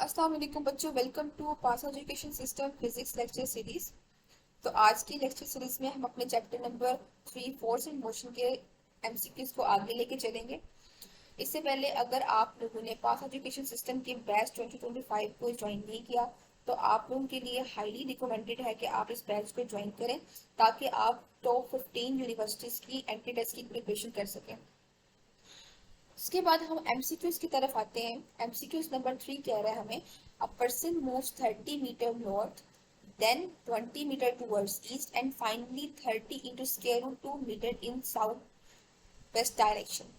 अस्सलाम वालेकुम बच्चों, welcome to pass education system physics lecture series. तो आज की लेक्चर सीरीज में हम अपने chapter number 3 force and motion के एमसीक्यूज को आगे लेके चलेंगे। इससे पहले अगर आप लोगों ने पास एजुकेशन सिस्टम के बैच 2025 को ज्वाइन नहीं किया तो आप लोगों के लिए हाईली रिकमेंडेड है कि आप इस बैच को ज्वाइन करें ताकि आप टॉप 15 यूनिवर्सिटीज की एंट्री टेस्ट की प्रिपरेशन कर सकें। उसके बाद हम एमसीक्यूज की तरफ आते हैं। एमसीक्यूज नंबर 3 कह रहा है हमें a person moves 30 meter north, then 20 meter towards east and finally 30 into square root 2 meter in south west direction.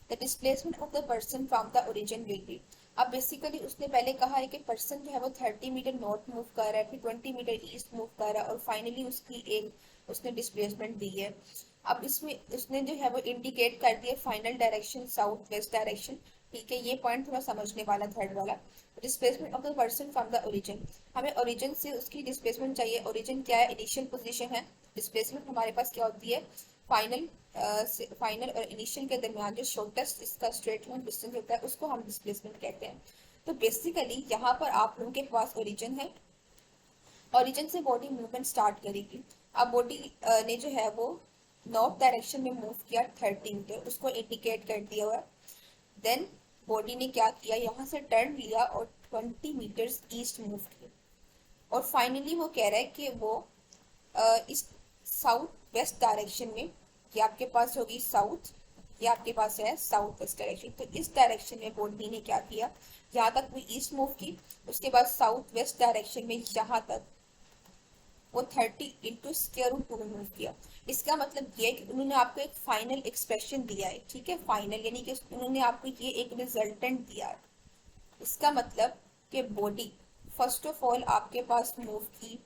The displacement of the person from the origin will be. अब basically उसने पहले कहा है कि पर्सन जो है वो 30 meter north move कर रहा है, फिर 20 मीटर ईस्ट मूव कर रहा है और फाइनली उसकी एक उसने डिस्प्लेसमेंट दी है। अब इसमें उसने जो है वो इंडिकेट कर दिया final direction south west direction. ठीक है, ये पॉइंट थोड़ा समझने वाला थर्ड वाला। Displacement of the person from the origin, हमें ओरिजिन से उसकी डिस्प्लेसमेंट चाहिए। ओरिजिन क्या है? इनिशियल पोजीशन है। डिस्प्लेसमेंट हमारे पास क्या होती है? फाइनल फाइनल और इनिशियल के दरमियान जो शॉर्टेस्ट इसका स्ट्रेट लाइन डिस्टेंस होता है उसको हम डिस्प्लेसमेंट कहते हैं। तो बेसिकली यहाँ पर आप लोगों के पास ओरिजिन है, ओरिजिन से बॉडी मूवमेंट स्टार्ट करेगी। अब बॉडी ने जो है वो नॉर्थ डायरेक्शन में मूव किया 30 मीटर, उसको इंडिकेट कर दिया हुआ है। देन बॉडी ने क्या किया, यहाँ से टर्न लिया और 20 मीटर्स ईस्ट मूव किया और फाइनली वो कह रहा है कि वो इस साउथ वेस्ट डायरेक्शन में, ये आपके पास होगी साउथ, ये आपके पास है साउथ वेस्ट डायरेक्शन। तो इस डायरेक्शन में बॉडी ने क्या किया, यहाँ तक वो ईस्ट मूव की, उसके बाद साउथ वेस्ट डायरेक्शन में यहाँ तक वो 30 इंटू स्क्वायर रूट 2 में मूव किया। इसका मतलब ये है कि उन्होंने आपको एक फाइनल एक्सप्रेशन दिया है। ठीक है, फाइनल यानी कि उन्होंने आपको ये एक रिजल्टेंट दिया है। इसका मतलब कि बॉडी फर्स्ट ऑफ ऑल आपके पास मूव की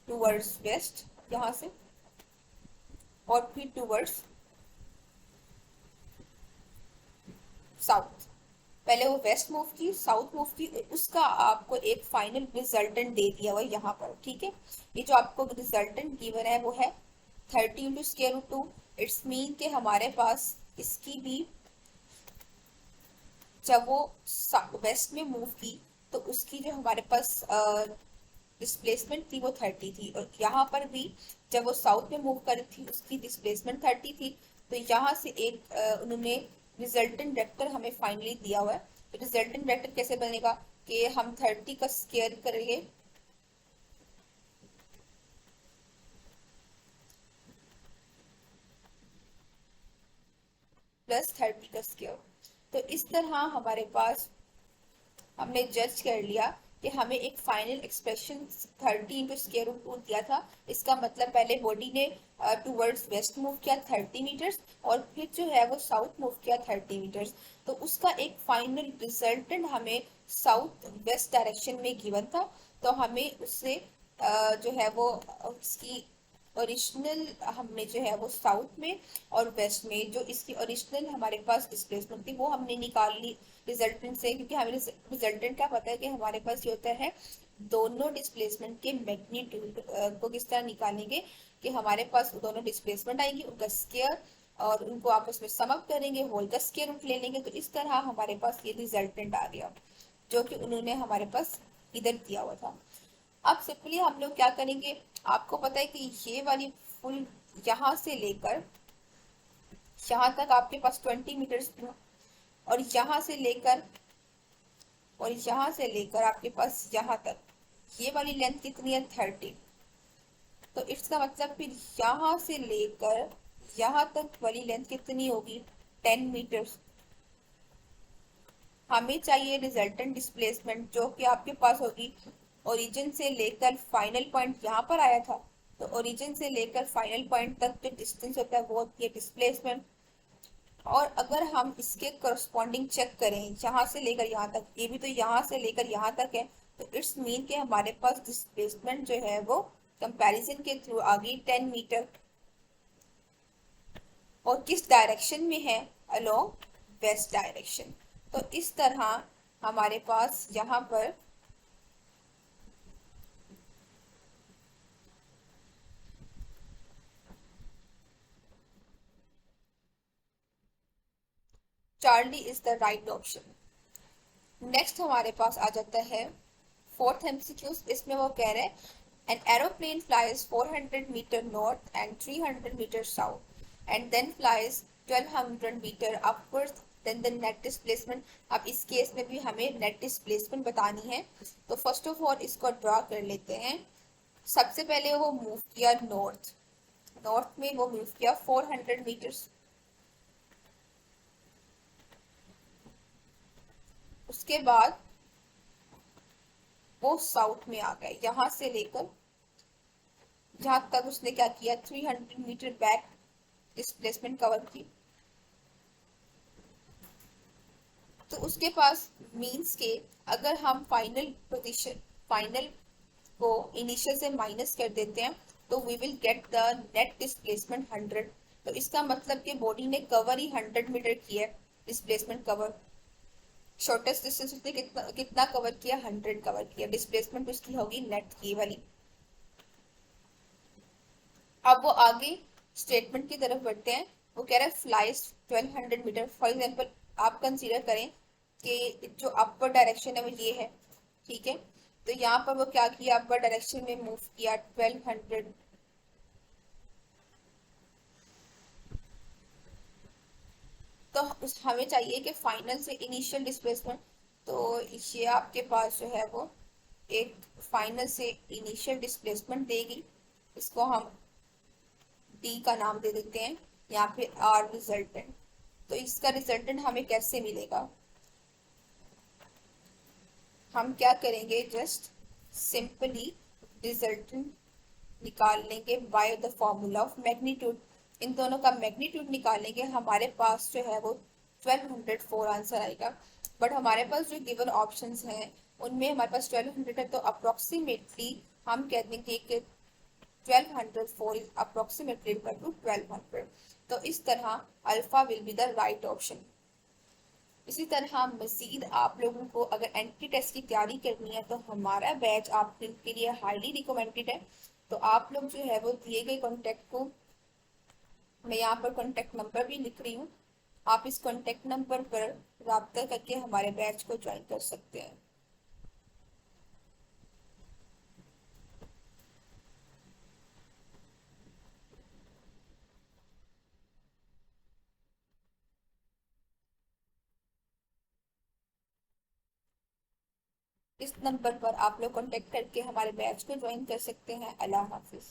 टूवर्ड्स वेस्ट यहाँ से और फिर टूवर्ड्स साउथ। पहले वो वेस्ट मूव की, साउथ मूव की, उसका आपको एक फाइनल रिजल्टेंट दे दिया हुआ यहाँ पर। ठीक है, ये जो आपको रिजल्टेंट गिवन है वो है 30 into square root 2। It's mean के हमारे पास इसकी भी जब वो वेस्ट में मूव की तो उसकी जो हमारे पास डिस्प्लेसमेंट थी वो 30 थी, और यहाँ पर भी जब वो साउथ में मूव कर रही थी उसकी डिस्प्लेसमेंट 30 थी। तो यहाँ से एक उन्होंने रिजल्टेंट वेक्टर हमें फाइनली दिया हुआ है। तो रिजल्टेंट वेक्टर कैसे बनेगा कि हम 30 का स्क्वायर करेंगे प्लस 30 का स्क्वायर। तो इस तरह हमारे पास हमने जज कर लिया कि हमें एक final expression 30 into square root 2 दिया था। इसका मतलब पहले बॉडी ने टूवर्ड्स वेस्ट मूव किया 30 मीटर्स और फिर जो है वो साउथ मूव किया 30 मीटर्स। तो उसका एक फाइनल रिजल्टेंट हमें साउथ वेस्ट डायरेक्शन में गिवन था। तो हमें उससे जो है वो उसकी ओरिजिनल हमने जो है वो साउथ में और वेस्ट में जो इसकी ओरिजिनल हमारे पास डिस्प्लेसमेंट थी वो हमने निकाल ली रिजल्टेंट से, क्योंकि हमें रिजल्टेंट क्या पता है कि हमारे पास ये होता है दोनों डिस्प्लेसमेंट के मैग्नीट्यूड को किस तरह निकालेंगे कि हमारे पास दोनों डिस्प्लेसमेंट आएंगे, उनका स्क्वायर और उनको आपस में सम अप करेंगे, होल का स्क्वायर रूट ले लेंगे। तो इस तरह हमारे पास ये रिजल्टेंट आ गया जो कि उन्होंने हमारे पास इधर दिया हुआ था। अब सिंपली हम लोग क्या करेंगे, आपको पता है कि ये वाली फुल यहाँ से लेकर यहाँ तक आपके पास 20 मीटर्स और यहाँ से लेकर आपके पास यहाँ तक ये वाली लेंथ कितनी है 30। तो इसका मतलब फिर यहाँ से लेकर यहाँ तक वाली लेंथ कितनी होगी 10 मीटर्स। हमें चाहिए रिजल्टेंट डिस्प्लेसमेंट जो कि आपके पास होगी ओरिजिन से लेकर फाइनल पॉइंट यहाँ पर आया था। तो ओरिजिन से लेकर फाइनल पॉइंट तक जो डिस्टेंस होता है वो होती है डिस्प्लेसमेंट। और अगर हम इसके करस्पॉन्डिंग चेक करें यहाँ से लेकर यहाँ तक, ये भी तो यहाँ से लेकर यहाँ तक है, तो इट्स मीन के हमारे पास डिस्प्लेसमेंट जो है वो कंपैरिजन के थ्रू आ गई 10 मीटर। और किस डायरेक्शन में है? Along west direction. तो इस तरह हमारे पास यहाँ पर Charlie is the right option. Next हमारे पास आ जाता है फोर्थ एमसीक्यू। इसमें वो कह रहे हैं an aeroplane flies 400 meter north and 300 meter south and then flies 1200 meter upwards, then the net displacement। अब इस केस में भी हमें नेट डिस्प्लेसमेंट बतानी है, तो फर्स्ट ऑफ ऑल इसको ड्रॉ कर लेते हैं। सबसे पहले वो मूव किया नॉर्थ, नॉर्थ में वो मूव किया 400 मीटर्स। उसके बाद वो साउथ में आ गए, यहाँ से लेकर जहां तक उसने क्या किया 300 मीटर बैक डिस्प्लेसमेंट कवर की। तो उसके पास मीन्स के अगर हम फाइनल पोजीशन, फाइनल को इनिशियल से माइनस कर देते हैं तो we will get the net displacement 100। तो इसका मतलब कि बॉडी ने कवर ही 100 मीटर किया है, डिस्प्लेसमेंट कवर। शॉर्टेस्ट डिस्टेंस उसने कितना कितना कवर किया, 100 कवर किया। डिस्प्लेसमेंट उसकी होगी नेट की वाली। अब वो आगे स्टेटमेंट की तरफ बढ़ते हैं। वो कह रहा है फ्लाइज 1200 मीटर। फॉर एग्जांपल आप कंसीडर करें कि जो अपर डायरेक्शन है वो ये है, ठीक है। तो यहाँ पर वो क्या किया, अपर डायरेक्शन में मूव किया 1200। तो हमें चाहिए कि फाइनल से इनिशियल डिस्प्लेसमेंट। तो ये आपके पास जो है वो एक फाइनल से इनिशियल डिस्प्लेसमेंट देगी। इसको हम डी का नाम दे देते हैं, यहाँ पे आर रिजल्टेंट। तो इसका रिजल्टेंट हमें कैसे मिलेगा, हम क्या करेंगे, जस्ट सिंपली रिजल्टेंट निकाल लेंगे by the formula of magnitude. इन दोनों का मैग्नीट्यूड निकालेंगे, हमारे पास जो है वो 1204 आंसर आएगा। बट हमारे पास जो गिवन ऑप्शंस हैं उनमें हमारे पास 1200 है, तो अप्रोक्सीमेटली हम कह देंगे कि 1204 is approximately equal to 1200। तो इस तरह alpha will be the right option. इसी तरह मजीद आप लोगों को अगर एंट्री टेस्ट की तैयारी करनी है तो हमारा बैच आपके लिए हाईली रिकमेंडेड है। तो आप लोग जो है वो दिए गए कॉन्टेक्ट को, मैं यहाँ पर कॉन्टेक्ट नंबर भी लिख रही हूँ, आप इस कॉन्टेक्ट नंबर पर रब्ता करके हमारे बैच को ज्वाइन कर सकते हैं। इस नंबर पर आप लोग कॉन्टेक्ट करके हमारे बैच को ज्वाइन कर सकते हैं। अल्लाह हाफिज।